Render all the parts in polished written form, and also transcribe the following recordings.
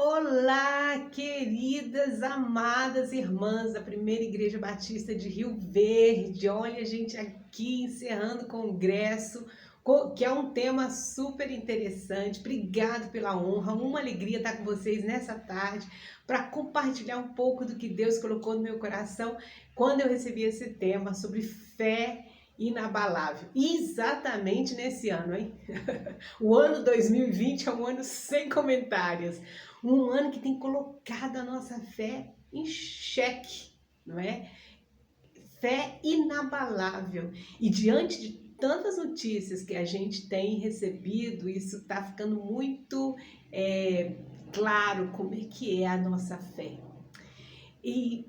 Olá, queridas, amadas irmãs da Primeira Igreja Batista de Rio Verde. Olha, a gente aqui encerrando o congresso, que é um tema super interessante. Obrigado pela honra, uma alegria estar com vocês nessa tarde para compartilhar um pouco do que Deus colocou no meu coração quando eu recebi esse tema sobre fé inabalável. Exatamente nesse ano, hein? O ano 2020 é um ano sem comentários. Um ano que tem colocado a nossa fé em xeque, não é? Fé inabalável. E diante de tantas notícias que a gente tem recebido, isso está ficando muito claro como é que é a nossa fé. E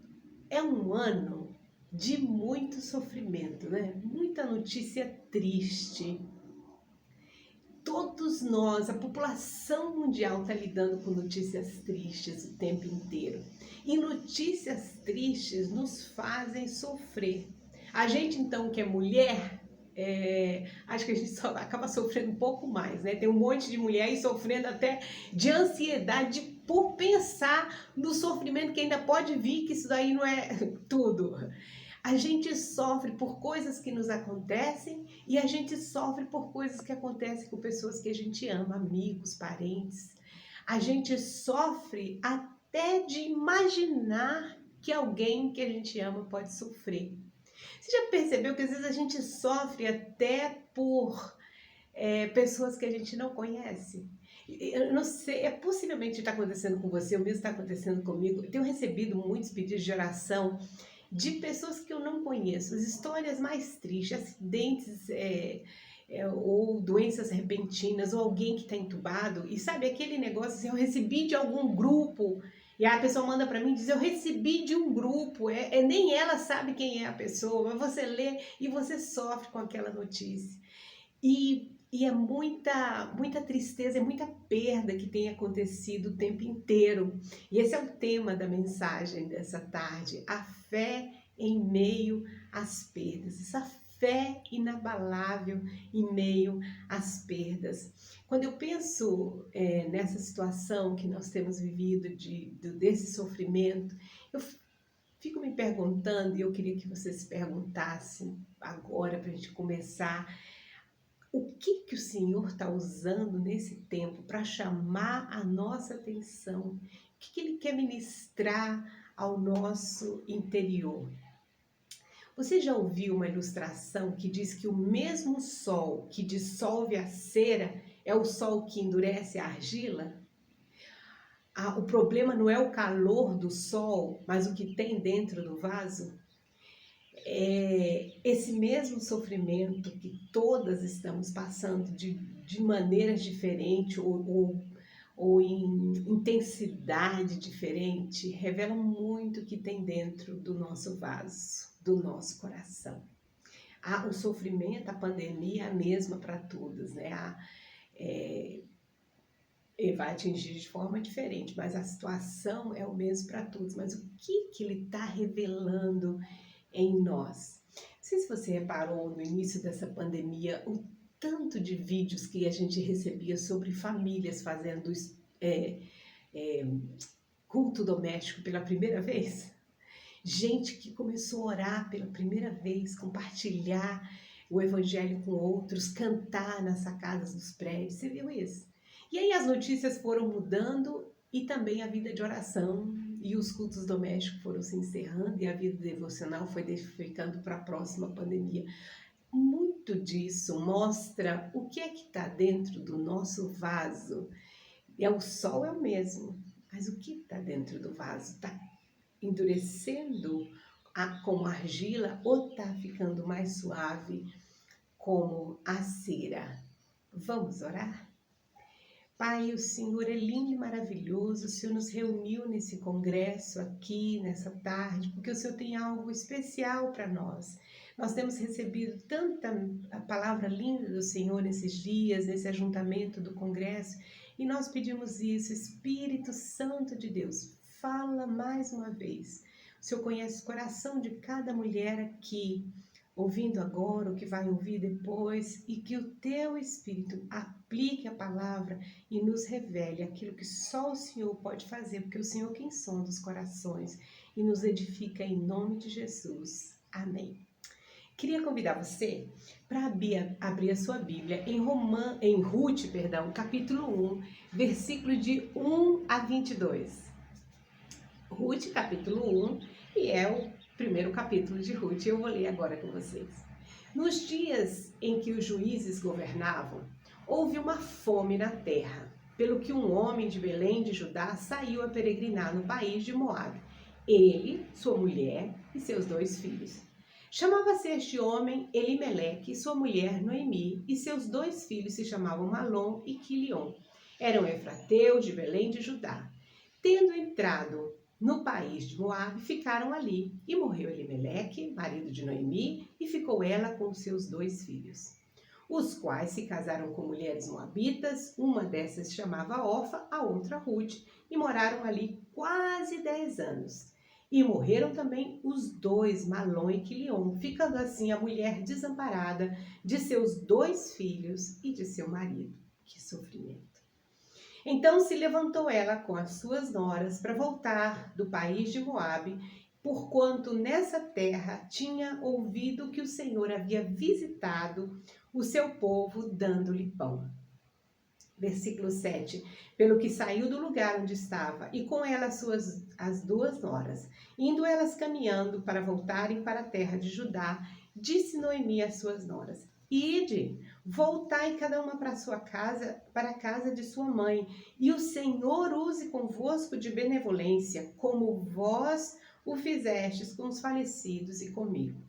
é um ano de muito sofrimento, né? Muita notícia triste. Todos nós, a população mundial está lidando com notícias tristes o tempo inteiro. E notícias tristes nos fazem sofrer. A gente então que é mulher, acho que a gente só acaba sofrendo um pouco mais, né? Tem um monte de mulher aí sofrendo até de ansiedade por pensar no sofrimento que ainda pode vir, que isso daí não é tudo. A gente sofre por coisas que nos acontecem e a gente sofre por coisas que acontecem com pessoas que a gente ama, amigos, parentes. A gente sofre até de imaginar que alguém que a gente ama pode sofrer. Você já percebeu que às vezes a gente sofre até por pessoas que a gente não conhece? Eu não sei, possivelmente está acontecendo com você, o mesmo está acontecendo comigo. Eu tenho recebido muitos pedidos de oração de pessoas que eu não conheço, as histórias mais tristes, acidentes ou doenças repentinas, ou alguém que está entubado, e sabe aquele negócio assim, eu recebi de algum grupo, e a pessoa manda para mim e diz, eu recebi de um grupo, nem ela sabe quem é a pessoa, mas você lê e você sofre com aquela notícia. E é muita tristeza, é muita perda que tem acontecido o tempo inteiro. E esse é o tema da mensagem dessa tarde, a fé em meio às perdas. Essa fé inabalável em meio às perdas. Quando eu penso nessa situação que nós temos vivido desse sofrimento, eu fico me perguntando, e eu queria que você se perguntasse agora para a gente começar, o que o Senhor está usando nesse tempo para chamar a nossa atenção? O que Ele quer ministrar ao nosso interior? Você já ouviu uma ilustração que diz que o mesmo sol que dissolve a cera é o sol que endurece a argila? O problema não é o calor do sol, mas o que tem dentro do vaso? Esse mesmo sofrimento que todas estamos passando de maneiras diferentes ou em intensidade diferente, revela muito o que tem dentro do nosso vaso, do nosso coração. O sofrimento, a pandemia é a mesma para todos, né? Vai atingir de forma diferente, mas a situação é o mesmo para todos. Mas o que ele está revelando em nós? Não sei se você reparou no início dessa pandemia o tanto de vídeos que a gente recebia sobre famílias fazendo culto doméstico pela primeira vez. Gente que começou a orar pela primeira vez, compartilhar o evangelho com outros, cantar nas sacadas dos prédios. Você viu isso? E aí as notícias foram mudando e também a vida de oração e os cultos domésticos foram se encerrando e a vida devocional foi ficando para a próxima pandemia. Muito disso mostra o que é que está dentro do nosso vaso. O sol é o mesmo, mas o que está dentro do vaso? Está endurecendo como argila ou está ficando mais suave como a cera? Vamos orar? Pai, o Senhor é lindo e maravilhoso, o Senhor nos reuniu nesse congresso aqui, nessa tarde, porque o Senhor tem algo especial para nós. Nós temos recebido tanta a palavra linda do Senhor nesses dias, nesse ajuntamento do congresso, e nós pedimos isso, Espírito Santo de Deus, fala mais uma vez. O Senhor conhece o coração de cada mulher aqui, ouvindo agora, o que vai ouvir depois, e que o teu Espírito aplique a palavra e nos revele aquilo que só o Senhor pode fazer, porque o Senhor é quem sonda os corações e nos edifica em nome de Jesus. Amém. Queria convidar você para abrir a sua Bíblia em Ruth, capítulo 1, versículo de 1 a 22. Ruth, capítulo 1, e é o primeiro capítulo de Ruth, eu vou ler agora com vocês. Nos dias em que os juízes governavam, houve uma fome na terra, pelo que um homem de Belém de Judá saiu a peregrinar no país de Moabe, ele, sua mulher e seus 2 filhos. Chamava-se este homem Elimeleque, sua mulher Noemi, e seus 2 filhos se chamavam Malom e Quilion. Eram efrateus de Belém de Judá. Tendo entrado no país de Moabe, ficaram ali, e morreu Elimeleque, marido de Noemi, e ficou ela com seus 2 filhos, os quais se casaram com mulheres moabitas, uma dessas se chamava Orfa, a outra Ruth, e moraram ali quase 10 anos. E morreram também os 2, Malom e Quilion, ficando assim a mulher desamparada de seus 2 filhos e de seu marido. Que sofrimento! Então se levantou ela com as suas noras para voltar do país de Moabe, porquanto nessa terra tinha ouvido que o Senhor havia visitado o seu povo, dando-lhe pão. Versículo 7. Pelo que saiu do lugar onde estava, e com ela as 2 noras, indo elas caminhando para voltarem para a terra de Judá, disse Noemi às suas noras: Ide, voltai cada uma para a sua casa, para a casa de sua mãe, e o Senhor use convosco de benevolência, como vós o fizestes com os falecidos e comigo.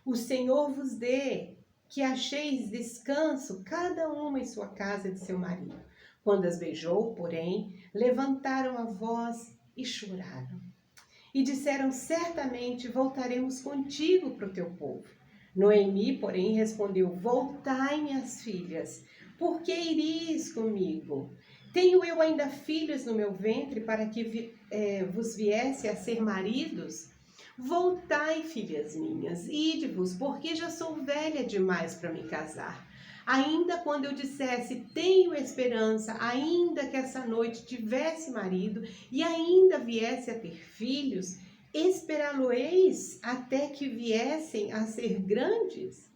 O Senhor vos dê que acheis descanso, cada uma em sua casa de seu marido. Quando as beijou, porém, levantaram a voz e choraram. E disseram: certamente voltaremos contigo para o teu povo. Noemi, porém, respondeu: voltai, minhas filhas, por que iris comigo? Tenho eu ainda filhos no meu ventre para que vos viesse a ser maridos? Voltai, filhas minhas, ide-vos, porque já sou velha demais para me casar. Ainda quando eu dissesse, tenho esperança, ainda que essa noite tivesse marido e ainda viesse a ter filhos, esperá-lo-eis até que viessem a ser grandes?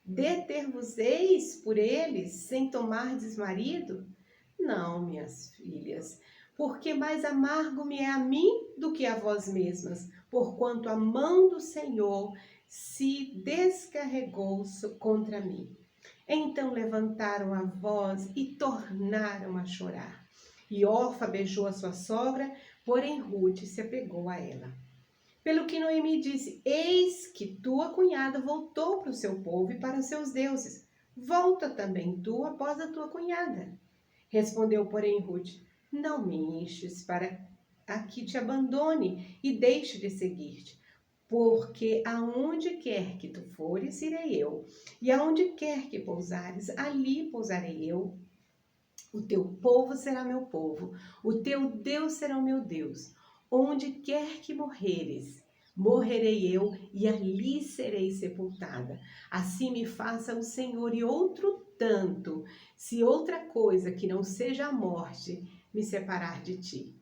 Deter-vos-eis por eles sem tomardes marido? Não, minhas filhas, porque mais amargo me é a mim do que a vós mesmas, porquanto a mão do Senhor se descarregou contra mim. Então levantaram a voz e tornaram a chorar. E Orfa beijou a sua sogra, porém Ruth se apegou a ela. Pelo que Noemi disse: eis que tua cunhada voltou para o seu povo e para os seus deuses. Volta também tu após a tua cunhada. Respondeu, porém, Ruth: não me enches para que te abandone e deixe de seguir-te, porque aonde quer que tu fores, irei eu, e aonde quer que pousares, ali pousarei eu. O teu povo será meu povo, o teu Deus será o meu Deus. Onde quer que morreres, morrerei eu, e ali serei sepultada. Assim me faça o Senhor, e outro tanto, se outra coisa que não seja a morte me separar de ti.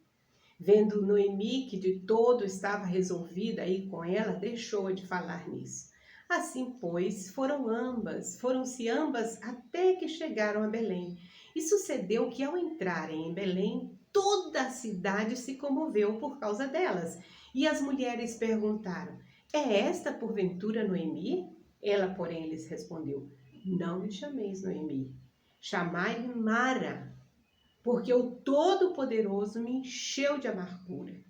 Vendo Noemi que de todo estava resolvida a ir com ela, deixou de falar nisso. Assim, pois, foram-se ambas até que chegaram a Belém. E sucedeu que, ao entrarem em Belém, toda a cidade se comoveu por causa delas. E as mulheres perguntaram: é esta porventura Noemi? Ela, porém, lhes respondeu: não me chameis Noemi, chamai-me Mara, porque o Todo-Poderoso me encheu de amargura.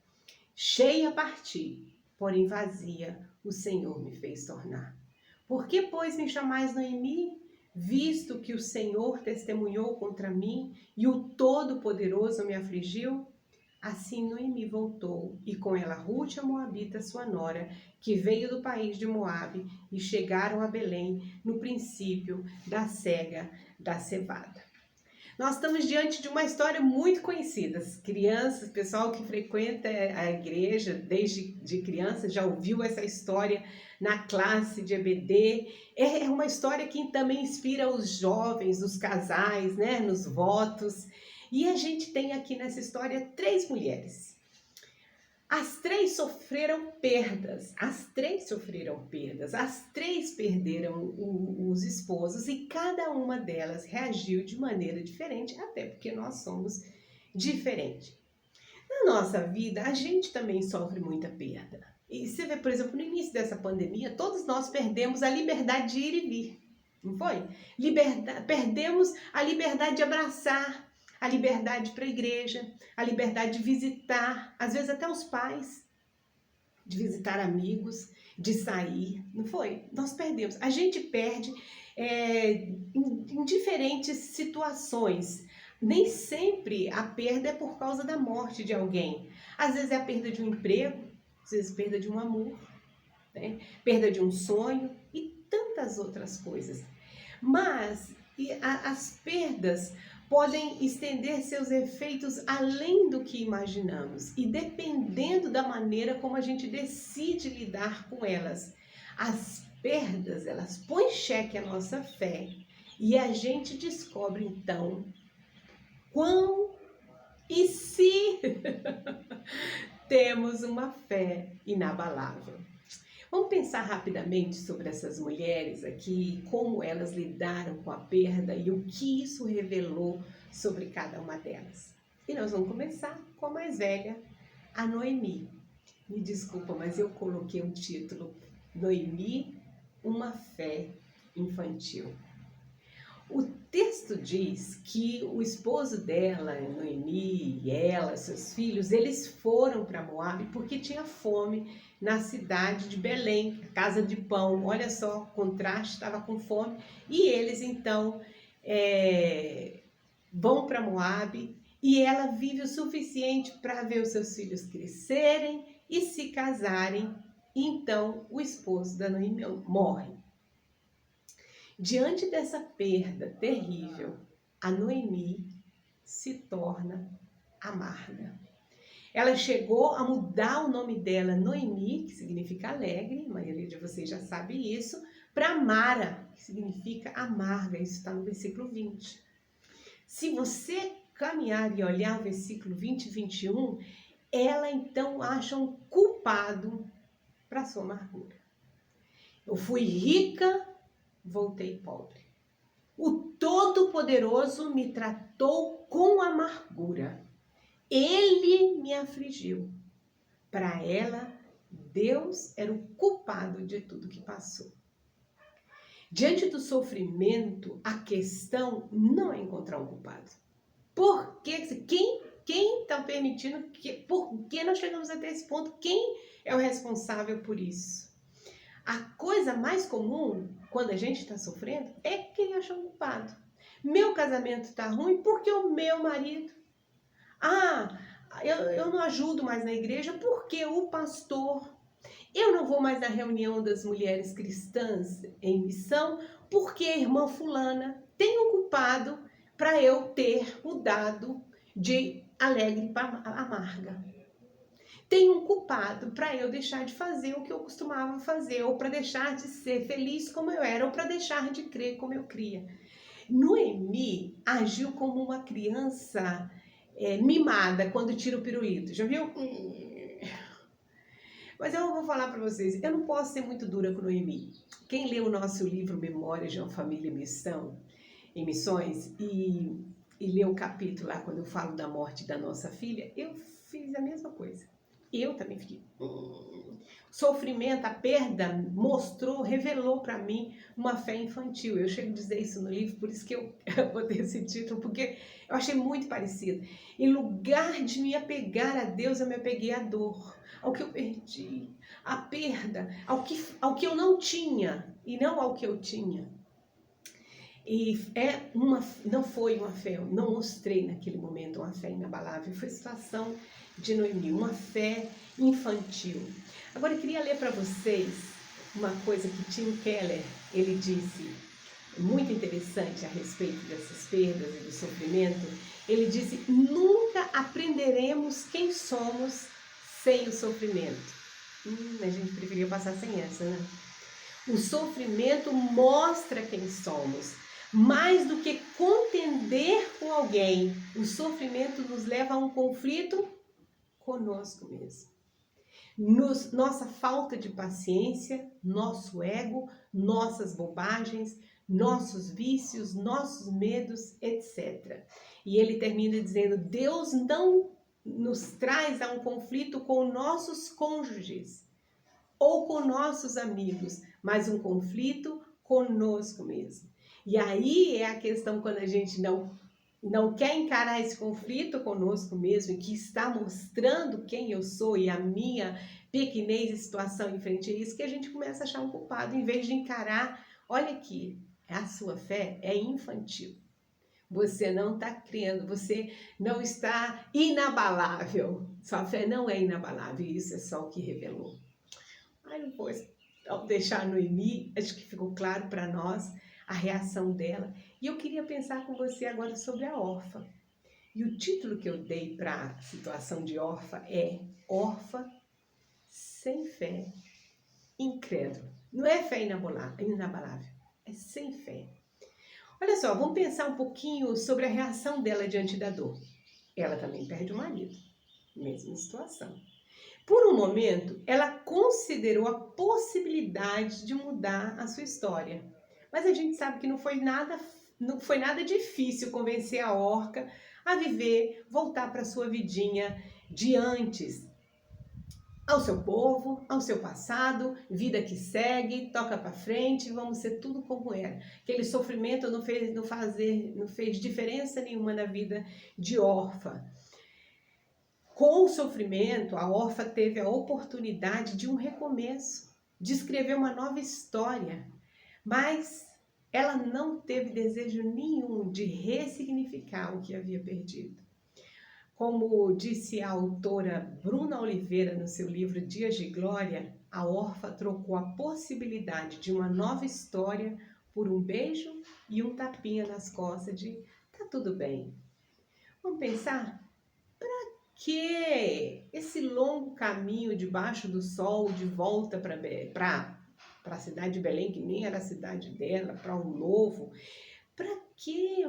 Cheia parti, porém vazia o Senhor me fez tornar. Por que, pois, me chamais Noemi, visto que o Senhor testemunhou contra mim e o Todo-Poderoso me afligiu? Assim Noemi voltou, e com ela Ruth a Moabita, sua nora, que veio do país de Moabe, e chegaram a Belém no princípio da cega da cevada. Nós estamos diante de uma história muito conhecida. As crianças, pessoal que frequenta a igreja desde de criança já ouviu essa história na classe de EBD. É uma história que também inspira os jovens, os casais, né, nos votos. E a gente tem aqui nessa história 3 mulheres. As 3 sofreram perdas, as 3 perderam os esposos e cada uma delas reagiu de maneira diferente, até porque nós somos diferentes. Na nossa vida, a gente também sofre muita perda. E você vê, por exemplo, no início dessa pandemia, todos nós perdemos a liberdade de ir e vir, não foi? Perdemos a liberdade de abraçar, a liberdade para a igreja, a liberdade de visitar, às vezes até os pais, de visitar amigos, de sair, não foi? Nós perdemos. A gente perde em diferentes situações. Nem sempre a perda é por causa da morte de alguém. Às vezes é a perda de um emprego, às vezes perda de um amor, né? Perda de um sonho e tantas outras coisas. Mas as perdas podem estender seus efeitos além do que imaginamos e dependendo da maneira como a gente decide lidar com elas. As perdas, elas põem em xeque a nossa fé e a gente descobre então quão e se temos uma fé inabalável. Vamos pensar rapidamente sobre essas mulheres aqui, como elas lidaram com a perda e o que isso revelou sobre cada uma delas. E nós vamos começar com a mais velha, a Noemi. Me desculpa, mas eu coloquei um título, Noemi, uma fé infantil. O texto diz que o esposo dela, Noemi, e ela, seus filhos, eles foram para Moabe porque tinha fome na cidade de Belém, casa de pão. Olha só, contraste, estava com fome. E eles, então, vão para Moabe e ela vive o suficiente para ver os seus filhos crescerem e se casarem. E, então, o esposo da Noemi morre. Diante dessa perda terrível, a Noemi se torna amarga. Ela chegou a mudar o nome dela, Noemi, que significa alegre, a maioria de vocês já sabe isso, para Mara, que significa amarga. Isso está no versículo 20. Se você caminhar e olhar o versículo 20 e 21, ela então acha um culpado para sua amargura. Eu fui rica, voltei pobre. O Todo-Poderoso me tratou com amargura. Ele me afligiu. Para ela, Deus era o culpado de tudo que passou. Diante do sofrimento, a questão não é encontrar um culpado. Por quê? Quem está permitindo? Por que nós chegamos até esse ponto? Quem é o responsável por isso? A coisa mais comum, quando a gente está sofrendo, é quem acha um culpado. Meu casamento está ruim porque o meu marido. Eu não ajudo mais na igreja porque o pastor. Eu não vou mais na reunião das mulheres cristãs em missão porque a irmã fulana tem um culpado para eu ter mudado de alegre para amarga. Tem um culpado para eu deixar de fazer o que eu costumava fazer, ou para deixar de ser feliz como eu era, ou para deixar de crer como eu cria. Noemi agiu como uma criança mimada quando tira o pirulito. Já viu? Mas eu vou falar para vocês, eu não posso ser muito dura com Noemi. Quem lê o nosso livro Memórias de uma Família em Missões e lê o capítulo lá quando eu falo da morte da nossa filha, eu fiz a mesma coisa. Eu também fiquei. Sofrimento, a perda revelou para mim uma fé infantil. Eu chego a dizer isso no livro, por isso que eu botei esse título, porque eu achei muito parecido. Em lugar de me apegar a Deus, eu me apeguei à dor, ao que eu perdi, à perda, ao que eu não tinha e não ao que eu tinha. E não foi uma fé, eu não mostrei naquele momento uma fé inabalável, foi a situação de Noemi, uma fé infantil. Agora eu queria ler para vocês uma coisa que Tim Keller, ele disse: muito interessante a respeito dessas perdas e do sofrimento. Ele disse: nunca aprenderemos quem somos sem o sofrimento. A gente preferia passar sem essa, né? O sofrimento mostra quem somos. Mais do que contender com alguém, o sofrimento nos leva a um conflito conosco mesmo. Nossa falta de paciência, nosso ego, nossas bobagens, nossos vícios, nossos medos, etc. E ele termina dizendo: Deus não nos traz a um conflito com nossos cônjuges ou com nossos amigos, mas um conflito conosco mesmo. E aí é a questão quando a gente não quer encarar esse conflito conosco mesmo, que está mostrando quem eu sou e a minha pequenez e situação em frente a isso, que a gente começa a achar um culpado, em vez de encarar: olha aqui, a sua fé é infantil. Você não está crendo, você não está inabalável. Sua fé não é inabalável, e isso é só o que revelou. Aí depois, ao deixar a Noemi, acho que ficou claro para nós a reação dela. E eu queria pensar com você agora sobre a órfã. E o título que eu dei para a situação de órfã é Órfã sem fé, incrédulo. Não é fé inabalável, é sem fé. Olha só, vamos pensar um pouquinho sobre a reação dela diante da dor. Ela também perde o marido, mesma situação. Por um momento, ela considerou a possibilidade de mudar a sua história. Mas a gente sabe que não foi nada difícil convencer a Orca a viver, voltar para a sua vidinha de antes. Ao seu povo, ao seu passado, vida que segue, toca para frente, vamos ser tudo como era. Aquele sofrimento não fez diferença nenhuma na vida de órfã. Com o sofrimento, a órfã teve a oportunidade de um recomeço, de escrever uma nova história, mas ela não teve desejo nenhum de ressignificar o que havia perdido. Como disse a autora Bruna Oliveira no seu livro Dias de Glória, a órfã trocou a possibilidade de uma nova história por um beijo e um tapinha nas costas de tá tudo bem. Vamos pensar? Que esse longo caminho debaixo do sol de volta para a cidade de Belém, que nem era a cidade dela, para um novo, para que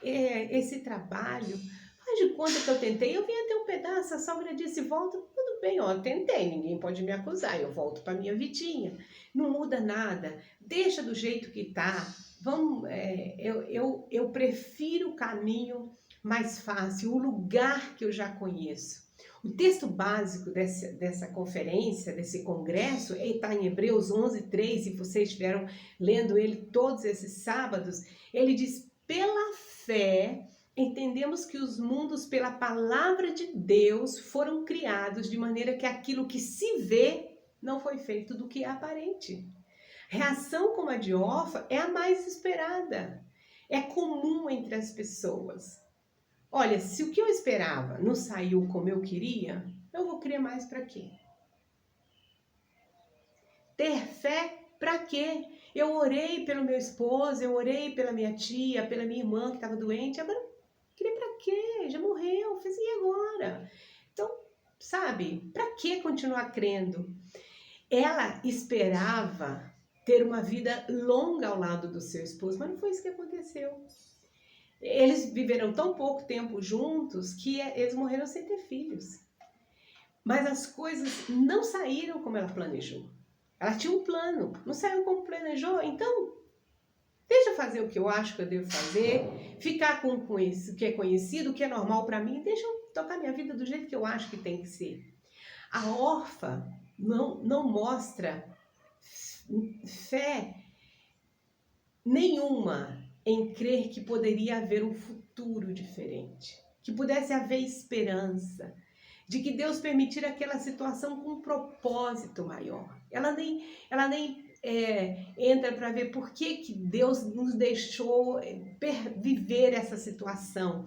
esse trabalho? Faz de conta que eu tentei, eu vim até um pedaço, a sogra disse: volta, tudo bem, ó, tentei, ninguém pode me acusar, eu volto para minha vidinha, não muda nada, deixa do jeito que tá, vamos, eu prefiro o caminho mais fácil, o lugar que eu já conheço. O texto básico dessa conferência, desse congresso, está em Hebreus 11:3, e vocês estiveram lendo ele todos esses sábados. Ele diz: pela fé, entendemos que os mundos, pela palavra de Deus, foram criados de maneira que aquilo que se vê não foi feito do que é aparente. Reação como a de órfã é a mais esperada. É comum entre as pessoas. Olha, se o que eu esperava não saiu como eu queria, eu vou crer mais para quê? Ter fé para quê? Eu orei pelo meu esposo, eu orei pela minha tia, pela minha irmã que estava doente, agora crer para quê? Já morreu, fiz e agora? Então, sabe, para que continuar crendo? Ela esperava ter uma vida longa ao lado do seu esposo, mas não foi isso que aconteceu. Eles viveram tão pouco tempo juntos que eles morreram sem ter filhos. Mas as coisas não saíram como ela planejou. Ela tinha um plano, não saiu como planejou, então deixa eu fazer o que eu acho que eu devo fazer, ficar com isso que é conhecido, o que é normal para mim, deixa eu tocar minha vida do jeito que eu acho que tem que ser. A órfã não mostra fé nenhuma em crer que poderia haver um futuro diferente, que pudesse haver esperança, de que Deus permitir aquela situação com um propósito maior. Ela nem entra para ver por que Deus nos deixou viver essa situação.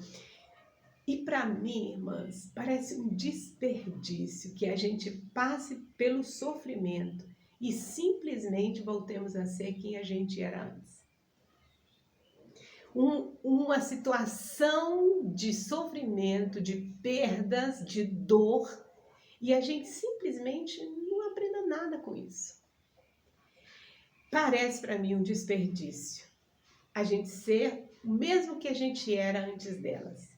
E para mim, irmãs, parece um desperdício que a gente passe pelo sofrimento e simplesmente voltemos a ser quem a gente era antes. uma situação de sofrimento, de perdas, de dor, e a gente simplesmente não aprenda nada com isso. Parece para mim um desperdício a gente ser o mesmo que a gente era antes delas.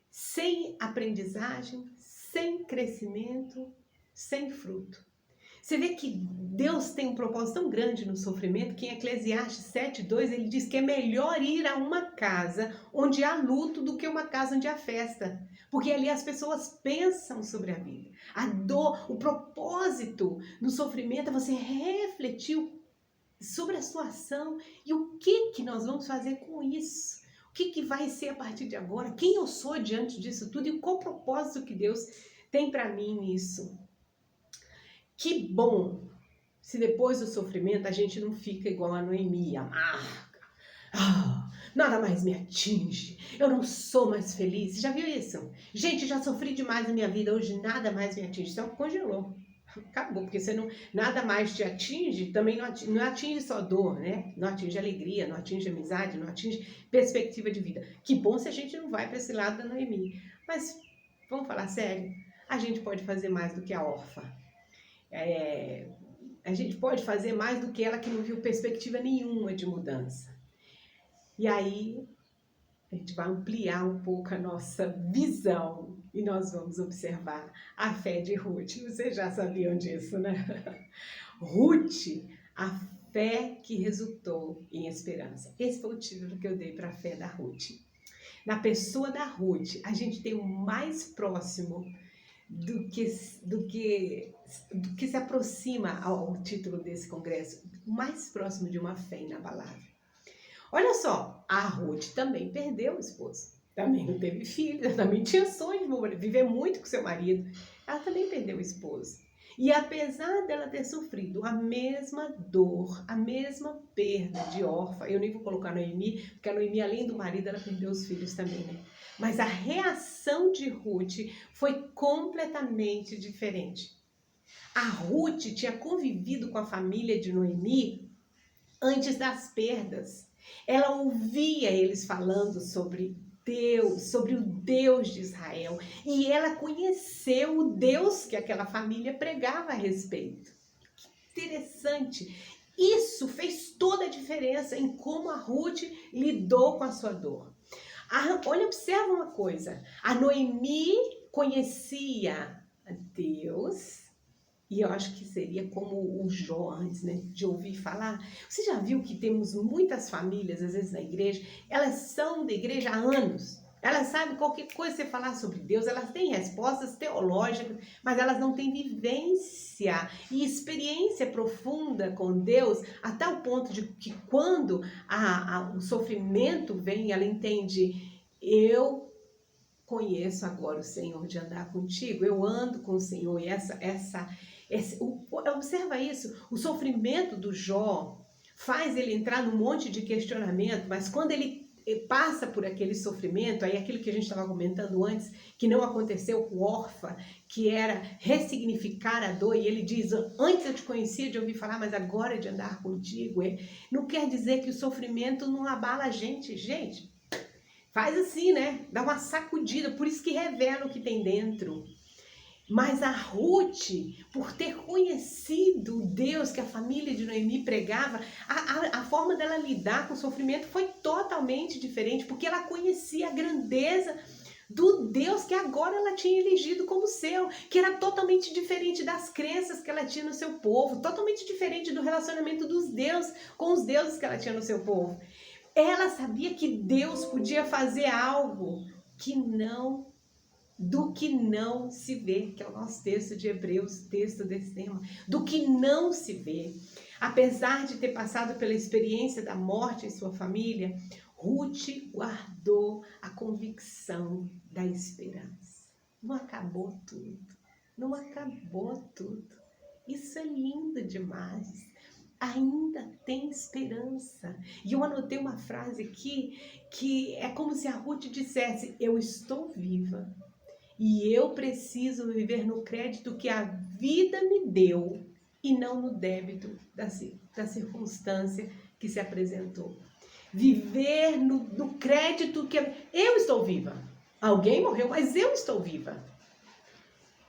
Sem aprendizagem, sem crescimento, sem fruto. Você vê que Deus tem um propósito tão grande no sofrimento que em Eclesiastes 7:2 ele diz que é melhor ir a uma casa onde há luto do que uma casa onde há festa. Porque ali as pessoas pensam sobre a vida. A dor, o propósito no sofrimento é você refletir sobre a situação e o que nós vamos fazer com isso. O que vai ser a partir de agora? Quem eu sou diante disso tudo e qual o propósito que Deus tem para mim nisso? Que bom se depois do sofrimento a gente não fica igual a Noemi, amarga. Nada mais me atinge, eu não sou mais feliz. Você já viu isso? Gente, já sofri demais na minha vida, hoje nada mais me atinge. Então congelou. Acabou, porque você não, nada mais te atinge, também não atinge só dor, né? Não atinge alegria, não atinge amizade, não atinge perspectiva de vida. Que bom se a gente não vai para esse lado da Noemi. Mas, vamos falar sério, a gente pode fazer mais do que a órfã. A gente pode fazer mais do que ela que não viu perspectiva nenhuma de mudança. E aí, a gente vai ampliar um pouco a nossa visão e nós vamos observar a fé de Ruth. Vocês já sabiam disso, né? Ruth, a fé que resultou em esperança. Esse foi o título que eu dei para a fé da Ruth. Na pessoa da Ruth, a gente tem o mais próximo do que se aproxima ao título desse congresso, o mais próximo de uma fé inabalável. Olha só, a Ruth também perdeu o esposo, também não teve filhos, também tinha sonho de viver muito com seu marido, ela também perdeu o esposo. E apesar dela ter sofrido a mesma dor, a mesma perda de órfã, eu nem vou colocar a Noemi, porque a Noemi, além do marido, ela perdeu os filhos também, né? Mas a reação de Ruth foi completamente diferente. A Ruth tinha convivido com a família de Noemi antes das perdas. Ela ouvia eles falando sobre Deus, sobre o Deus de Israel. E ela conheceu o Deus que aquela família pregava a respeito. Que interessante. Isso fez toda a diferença em como a Ruth lidou com a sua dor. Olha, observa uma coisa. A Noemi conhecia a Deus, e eu acho que seria como o Jó antes, né, de ouvir falar. Você já viu que temos muitas famílias, às vezes na igreja, elas são da igreja há anos. Elas sabem qualquer coisa que você falar sobre Deus, elas têm respostas teológicas, mas elas não têm vivência e experiência profunda com Deus, até o ponto de que quando o sofrimento vem, ela entende, eu conheço agora o Senhor de andar contigo, eu ando com o Senhor, e observa isso, o sofrimento do Jó faz ele entrar num monte de questionamento, mas quando ele passa por aquele sofrimento, aí aquilo que a gente estava comentando antes, que não aconteceu com Orfa, que era ressignificar a dor, e ele diz, antes eu te conhecia de ouvir falar, mas agora é de andar contigo, não quer dizer que o sofrimento não abala a gente, faz assim, né, dá uma sacudida, por isso que revela o que tem dentro. Mas a Ruth, por ter conhecido o Deus que a família de Noemi pregava, a forma dela lidar com o sofrimento foi totalmente diferente, porque ela conhecia a grandeza do Deus que agora ela tinha elegido como seu, que era totalmente diferente das crenças que ela tinha no seu povo, totalmente diferente do relacionamento dos deuses com os deuses que ela tinha no seu povo. Ela sabia que Deus podia fazer algo do que não se vê, que é o nosso texto de Hebreus, texto desse tema, do que não se vê. Apesar de ter passado pela experiência da morte em sua família, Ruth guardou a convicção da esperança. Não acabou tudo, não acabou tudo. Isso é lindo demais. Ainda tem esperança. E eu anotei uma frase aqui que é como se a Ruth dissesse, eu estou viva. E eu preciso viver no crédito que a vida me deu e não no débito da circunstância que se apresentou. Viver no crédito que eu estou viva. Alguém morreu, mas eu estou viva.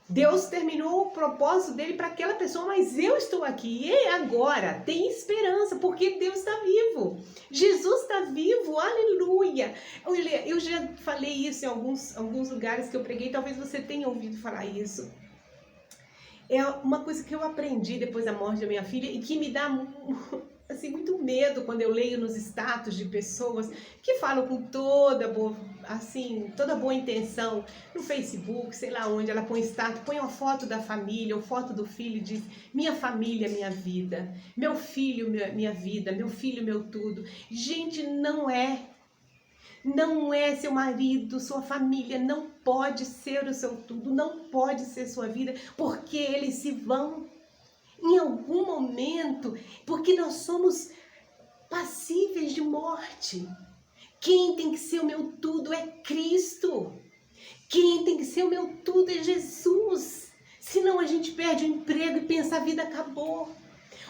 Deus terminou o propósito dele para aquela pessoa, mas eu estou aqui. E agora tem esperança, porque Deus está vivo. Jesus está vivo, aleluia. Eu já falei isso em alguns lugares que eu preguei, talvez você tenha ouvido falar isso. É uma coisa que eu aprendi depois da morte da minha filha e que me dá assim, muito medo quando eu leio nos status de pessoas que falam com toda boa intenção no Facebook, sei lá onde, ela põe status, põe uma foto da família ou foto do filho e diz: minha família, minha vida, meu filho, minha vida, meu filho, meu tudo. Gente, não é seu marido, sua família, não pode ser o seu tudo, não pode ser sua vida, porque eles se vão em algum momento, porque nós somos passíveis de morte. Quem tem que ser o meu tudo é Cristo. Quem tem que ser o meu tudo é Jesus. Senão a gente perde o emprego e pensa: a vida acabou.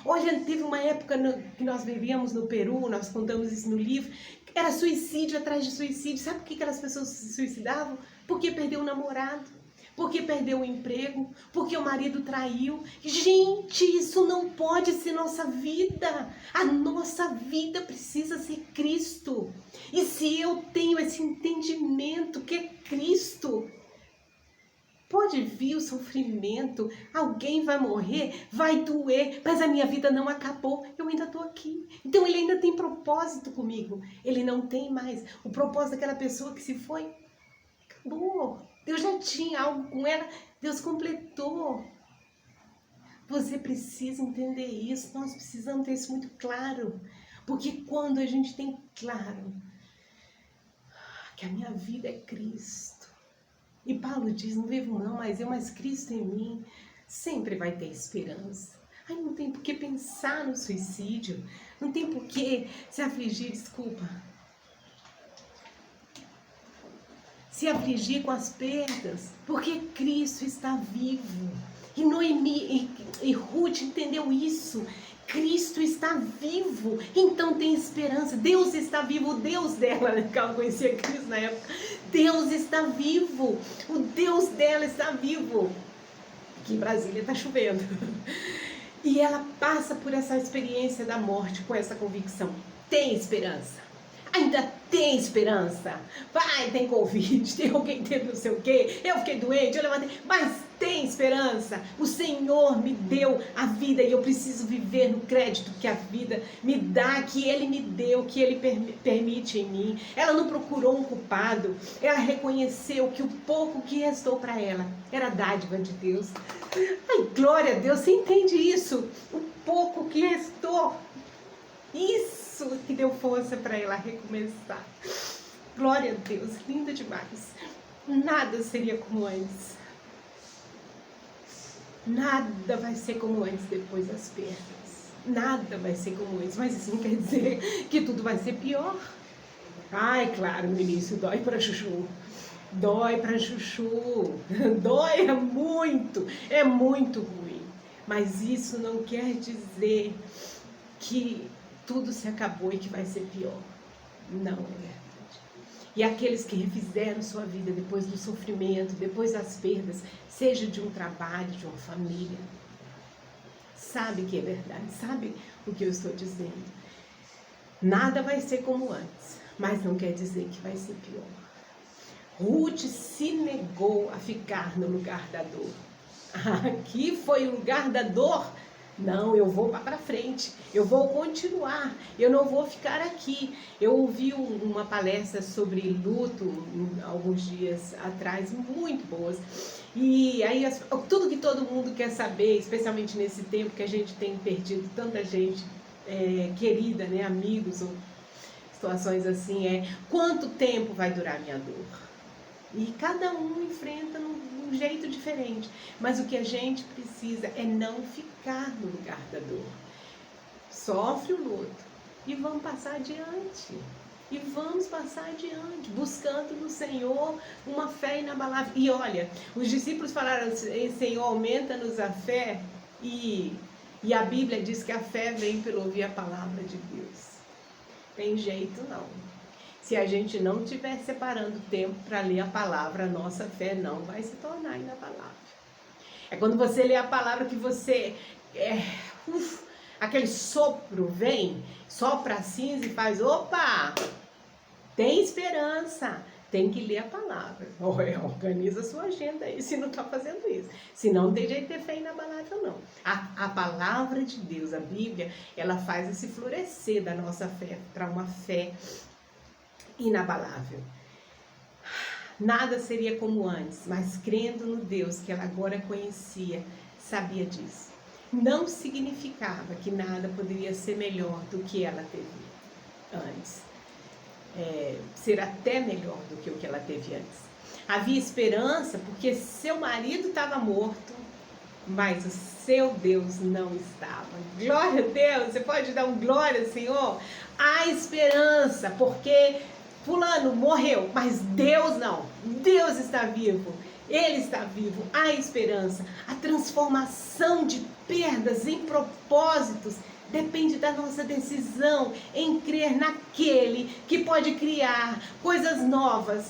Olha, teve uma época que nós vivíamos no Peru, nós contamos isso no livro, era suicídio atrás de suicídio. Sabe por que aquelas pessoas se suicidavam? Porque perdeu o namorado, porque perdeu o emprego, porque o marido traiu. Gente, isso não pode ser nossa vida. A nossa vida precisa ser Cristo. E se eu tenho esse entendimento que é Cristo, pode vir o sofrimento, alguém vai morrer, vai doer, mas a minha vida não acabou, eu ainda estou aqui. Então ele ainda tem propósito comigo. Ele não tem mais. O propósito daquela pessoa que se foi, acabou. Deus já tinha algo com ela, Deus completou. Você precisa entender isso, nós precisamos ter isso muito claro. Porque quando a gente tem claro que a minha vida é Cristo, e Paulo diz: não vivo não, mas Cristo em mim, sempre vai ter esperança. Ai, não tem por que pensar no suicídio, não tem por que se afligir, se afligir com as perdas, porque Cristo está vivo. E Noemi e Ruth entendeu isso. Cristo está vivo, então tem esperança. Deus está vivo, o Deus dela, que ela conhecia Cristo na época. Deus está vivo, o Deus dela está vivo. Aqui em Brasília está chovendo. E ela passa por essa experiência da morte com essa convicção. Tem esperança. Ainda tem esperança. Vai, tem Covid, tem alguém que teve não sei o quê, eu fiquei doente, eu levantei, mas tem esperança. O Senhor me deu a vida e eu preciso viver no crédito que a vida me dá, que Ele me deu, que Ele permite em mim. Ela não procurou um culpado, ela reconheceu que o pouco que restou para ela era dádiva de Deus. Ai, glória a Deus, você entende isso? O pouco que restou, isso que deu força para ela recomeçar. Glória a Deus, linda demais. Nada seria como antes. Nada vai ser como antes depois das perdas. Nada vai ser como antes, mas isso não quer dizer que tudo vai ser pior. Ai, claro, no início dói para chuchu. Dói para chuchu. Dói é muito ruim. Mas isso não quer dizer que tudo se acabou e que vai ser pior. Não é verdade. E aqueles que refizeram sua vida depois do sofrimento, depois das perdas, seja de um trabalho, de uma família, sabe que é verdade, sabe o que eu estou dizendo. Nada vai ser como antes, mas não quer dizer que vai ser pior. Ruth se negou a ficar no lugar da dor. Aqui foi o lugar da dor. Não, eu vou para frente, eu vou continuar, eu não vou ficar aqui. Eu ouvi uma palestra sobre luto alguns dias atrás, muito boas. E aí tudo que todo mundo quer saber, especialmente nesse tempo que a gente tem perdido tanta gente querida, né, amigos ou situações assim, quanto tempo vai durar minha dor? E cada um enfrenta um jeito diferente. Mas o que a gente precisa é não ficar no lugar da dor. Sofre o luto e vamos passar adiante. E vamos passar adiante, buscando no Senhor uma fé inabalável. E olha, os discípulos falaram assim: Senhor, aumenta-nos a fé. E a Bíblia diz que a fé vem pelo ouvir a palavra de Deus. Tem jeito não. Se a gente não estiver separando tempo para ler a palavra, a nossa fé não vai se tornar inabalável. É quando você lê a palavra que você... aquele sopro vem, sopra a cinza e faz, opa, tem esperança. Tem que ler a palavra. Organiza a sua agenda aí, se não está fazendo isso. Senão não tem jeito de ter fé inabalável, não. A palavra de Deus, a Bíblia, ela faz esse florescer da nossa fé para uma fé inabalável. Nada seria como antes, mas crendo no Deus que ela agora conhecia, sabia disso. Não significava que nada poderia ser melhor do que ela teve antes. Ser até melhor do que o que ela teve antes. Havia esperança porque seu marido estava morto, mas o seu Deus não estava. Glória a Deus, você pode dar um glória, Senhor? Há esperança porque fulano morreu, mas Deus não. Deus está vivo. Ele está vivo. Há esperança. A transformação de perdas em propósitos depende da nossa decisão em crer naquele que pode criar coisas novas,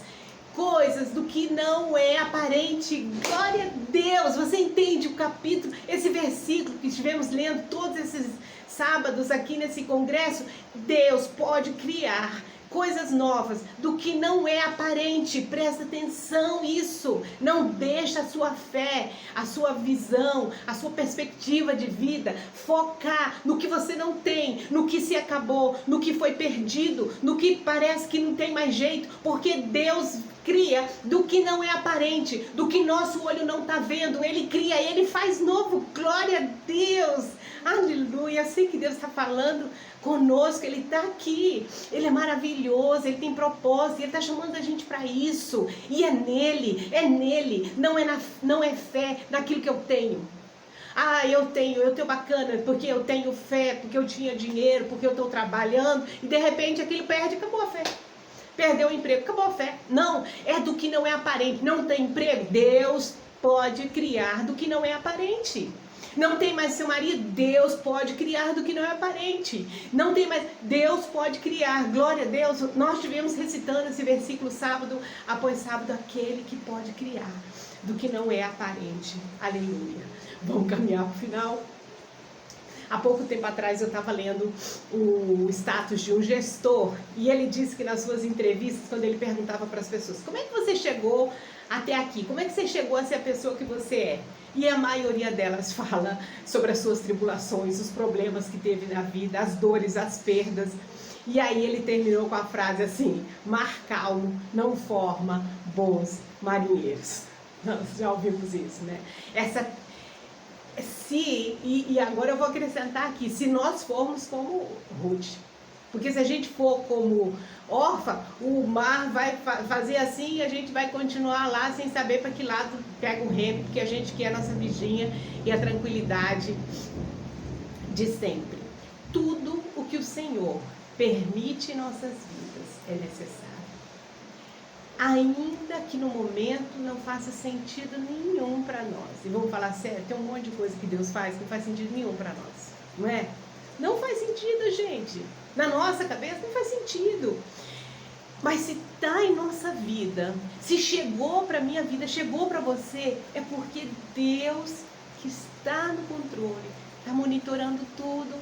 coisas do que não é aparente. Glória a Deus! Você entende o capítulo, esse versículo que estivemos lendo todos esses sábados aqui nesse congresso? Deus pode criar coisas novas do que não é aparente. Presta atenção nisso. Não deixa a sua fé, a sua visão, a sua perspectiva de vida focar no que você não tem, no que se acabou, no que foi perdido, no que parece que não tem mais jeito, porque Deus cria do que não é aparente, do que nosso olho não está vendo. Ele cria, Ele faz novo. Glória a Deus! Aleluia! Eu sei que Deus está falando conosco, Ele está aqui, Ele é maravilhoso, Ele tem propósito, Ele está chamando a gente para isso, e é nele, não é fé naquilo que eu tenho. Eu tenho bacana, porque eu tenho fé, porque eu tinha dinheiro, porque eu estou trabalhando, e de repente aquilo perde, acabou a fé. Perdeu o emprego, acabou a fé. Não, é do que não é aparente. Não tem emprego? Deus pode criar do que não é aparente. Não tem mais seu marido? Deus pode criar do que não é aparente. Não tem mais, Deus pode criar. Glória a Deus. Nós estivemos recitando esse versículo sábado após sábado, aquele que pode criar do que não é aparente. Aleluia. Vamos caminhar para o final. Há pouco tempo atrás eu estava lendo o status de um gestor e ele disse que nas suas entrevistas, quando ele perguntava para as pessoas, como é que você chegou até aqui? Como é que você chegou a ser a pessoa que você é? E a maioria delas fala sobre as suas tribulações, os problemas que teve na vida, as dores, as perdas. E aí ele terminou com a frase assim, mar calmo não forma bons marinheiros. Nós já ouvimos isso, né? E agora eu vou acrescentar aqui, se nós formos como Ruth, porque se a gente for como órfã, o mar vai fazer assim e a gente vai continuar lá sem saber para que lado pega o remo, porque a gente quer a nossa vidinha e a tranquilidade de sempre. Tudo o que o Senhor permite em nossas vidas é necessário. Ainda que no momento não faça sentido nenhum para nós. E vamos falar sério, tem um monte de coisa que Deus faz que não faz sentido nenhum para nós, não é? Não faz sentido, gente. Na nossa cabeça não faz sentido. Mas se está em nossa vida, se chegou para a minha vida, chegou para você, é porque Deus que está no controle, está monitorando tudo,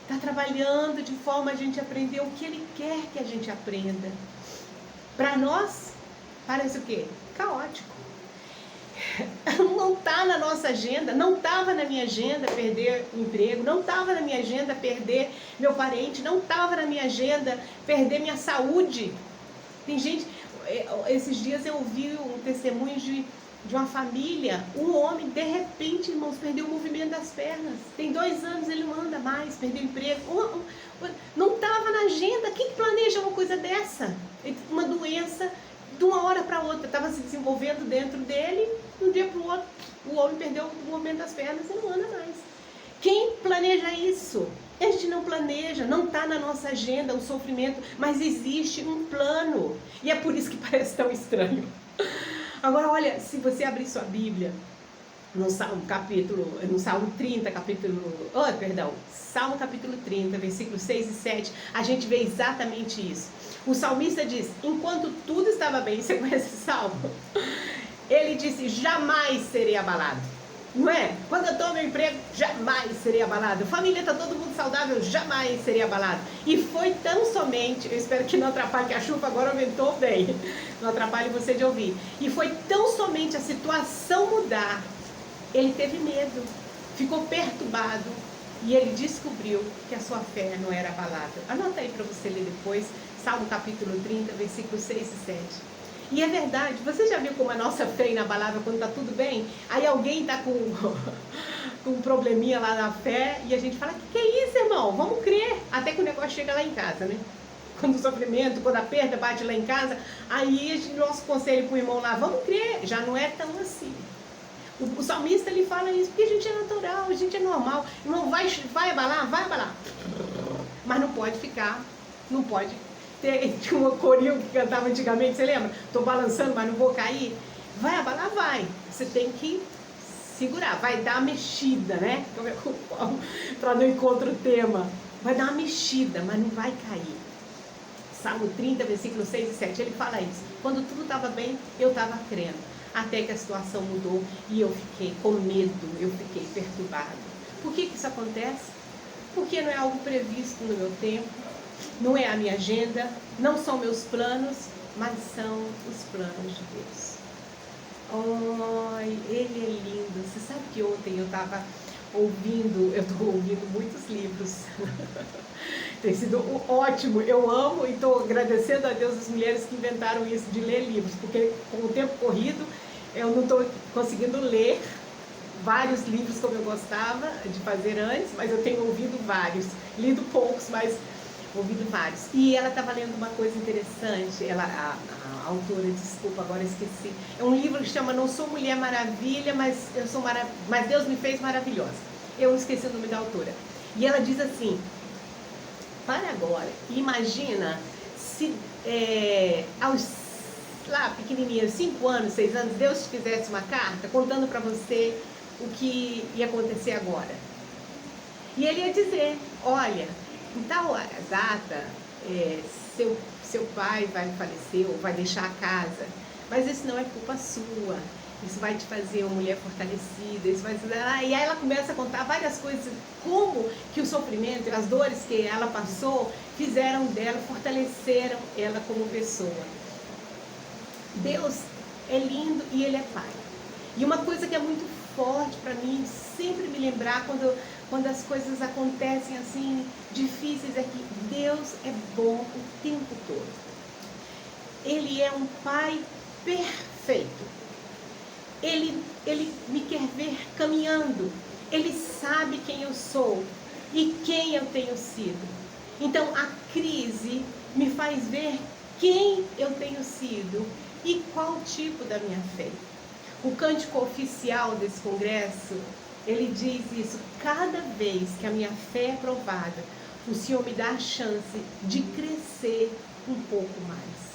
está trabalhando de forma a gente aprender o que Ele quer que a gente aprenda. Para nós, parece o quê? Caótico. Não está na nossa agenda, não estava na minha agenda perder o emprego, não estava na minha agenda perder meu parente, não estava na minha agenda perder minha saúde. Tem gente, esses dias eu ouvi um testemunho de uma família, um homem, de repente, irmãos, perdeu o movimento das pernas. Tem 2 anos, ele não anda mais, perdeu o emprego. Não estava na agenda. Quem planeja uma coisa dessa? Uma doença, de uma hora para outra, estava se desenvolvendo dentro dele, de um dia para o outro, o homem perdeu o movimento das pernas e não anda mais. Quem planeja isso? A gente não planeja, não está na nossa agenda o sofrimento, mas existe um plano. E é por isso que parece tão estranho. Agora, olha, se você abrir sua Bíblia, no Salmo 30, Salmo capítulo 30, versículos 6 e 7, a gente vê exatamente isso. O salmista diz, enquanto tudo estava bem, você conhece esse salmo? Ele disse, jamais serei abalado. Não é? Quando eu estou no meu emprego, jamais serei abalado. Família, está todo mundo saudável, jamais serei abalado. E foi tão somente, eu espero que não atrapalhe, que a chuva agora aumentou bem, não atrapalhe você de ouvir. E foi tão somente a situação mudar, ele teve medo, ficou perturbado e ele descobriu que a sua fé não era abalada. Anota aí para você ler depois, Salmo capítulo 30, versículos 6 e 7. E é verdade, você já viu como a nossa fé é inabalável quando está tudo bem? Aí alguém está com um probleminha lá na fé e a gente fala, que é isso, irmão? Vamos crer, até que o negócio chega lá em casa, né? Quando o sofrimento, quando a perda bate lá em casa, aí nosso conselho para o irmão lá, vamos crer, já não é tão assim. O salmista ele fala isso, porque a gente é natural, a gente é normal. Irmão, vai abalar? Vai abalar. Mas não pode ficar, não pode ter. Tinha uma corinho que cantava antigamente, você lembra? Tô balançando, mas não vou cair. Vai abalar? Vai. Você tem que segurar, vai dar uma mexida, né? Para não encontrar o tema. Vai dar uma mexida, mas não vai cair. Salmo 30, versículos 6 e 7, ele fala isso. Quando tudo estava bem, eu estava crendo. Até que a situação mudou e eu fiquei com medo, eu fiquei perturbado. Por que isso acontece? Porque não é algo previsto no meu tempo, não é a minha agenda, não são meus planos, mas são os planos de Deus. Ai, ele é lindo. Você sabe que ontem eu estou ouvindo muitos livros. Tem sido ótimo, eu amo e estou agradecendo a Deus as mulheres que inventaram isso de ler livros, porque com o tempo corrido eu não estou conseguindo ler vários livros como eu gostava de fazer antes, mas eu tenho ouvido vários, lido poucos, mas ouvido vários. E ela estava lendo uma coisa interessante, a autora, desculpa, agora esqueci, é um livro que chama Não Sou Mulher Maravilha, mas Deus me fez maravilhosa. Eu esqueci o nome da autora. E ela diz assim, para agora, imagina se aos pequenininha, 5 anos, 6 anos, Deus te fizesse uma carta contando para você o que ia acontecer agora. E ele ia dizer, olha, em tal data, seu pai vai falecer ou vai deixar a casa, mas isso não é culpa sua. Isso vai te fazer uma mulher fortalecida, isso vai... E aí ela começa a contar várias coisas, como que o sofrimento e as dores que ela passou fizeram dela, fortaleceram ela como pessoa. Deus é lindo e Ele é Pai. E uma coisa que é muito forte para mim, sempre me lembrar quando as coisas acontecem assim, difíceis, é que Deus é bom o tempo todo. Ele é um Pai perfeito. Ele me quer ver caminhando. Ele sabe quem eu sou e quem eu tenho sido. Então a crise me faz ver quem eu tenho sido e qual tipo da minha fé. O cântico oficial desse congresso, ele diz isso: cada vez que a minha fé é provada, o Senhor me dá a chance de crescer um pouco mais.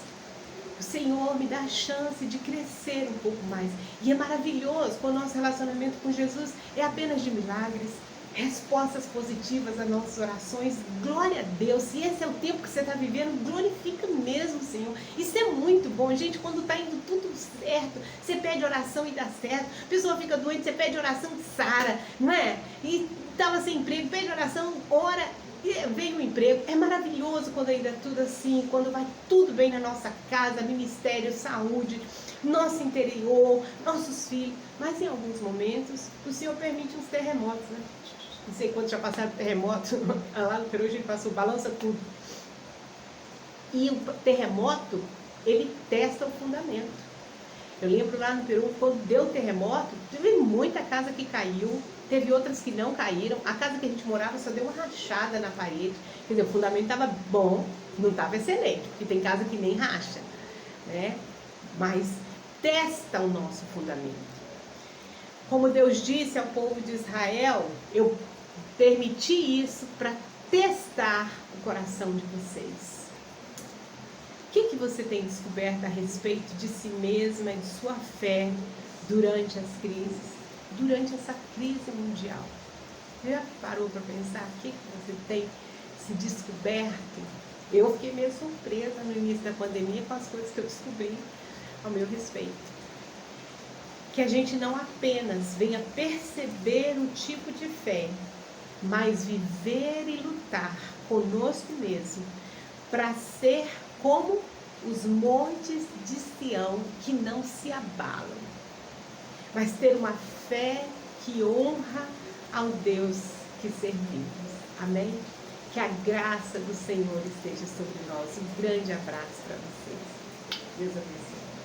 O Senhor me dá a chance de crescer um pouco mais. E é maravilhoso quando o nosso relacionamento com Jesus é apenas de milagres, respostas positivas às nossas orações. Glória a Deus. Se esse é o tempo que você está vivendo, glorifica mesmo o Senhor. Isso é muito bom, gente. Quando está indo tudo certo, você pede oração e dá certo. A pessoa fica doente, você pede oração e sara, não é? E estava sem emprego, pede oração, ora, e vem um emprego. É maravilhoso quando ainda tudo assim, quando vai tudo bem na nossa casa, ministério, saúde, nosso interior, nossos filhos. Mas em alguns momentos, o Senhor permite uns terremotos, né? Não sei quantos já passaram terremoto, lá no Peru a gente passou, balança tudo. E o terremoto, ele testa o fundamento. Eu lembro lá no Peru, quando deu terremoto, teve muita casa que caiu, teve outras que não caíram. A casa que a gente morava só deu uma rachada na parede. Quer dizer, o fundamento estava bom, não estava excelente, porque tem casa que nem racha, né? Mas testa o nosso fundamento. Como Deus disse ao povo de Israel, eu permiti isso para testar o coração de vocês. O que você tem descoberto a respeito de si mesma e de sua fé durante as crises, durante essa crise mundial. Você já parou para pensar o que você tem se descoberto? Eu fiquei meio surpresa no início da pandemia com as coisas que eu descobri ao meu respeito. Que a gente não apenas venha perceber o tipo de fé, mas viver e lutar conosco mesmo, para ser como os montes de Sião que não se abalam, mas ter uma fé que honra ao Deus que servimos. Amém? Que a graça do Senhor esteja sobre nós. Um grande abraço para vocês. Deus abençoe.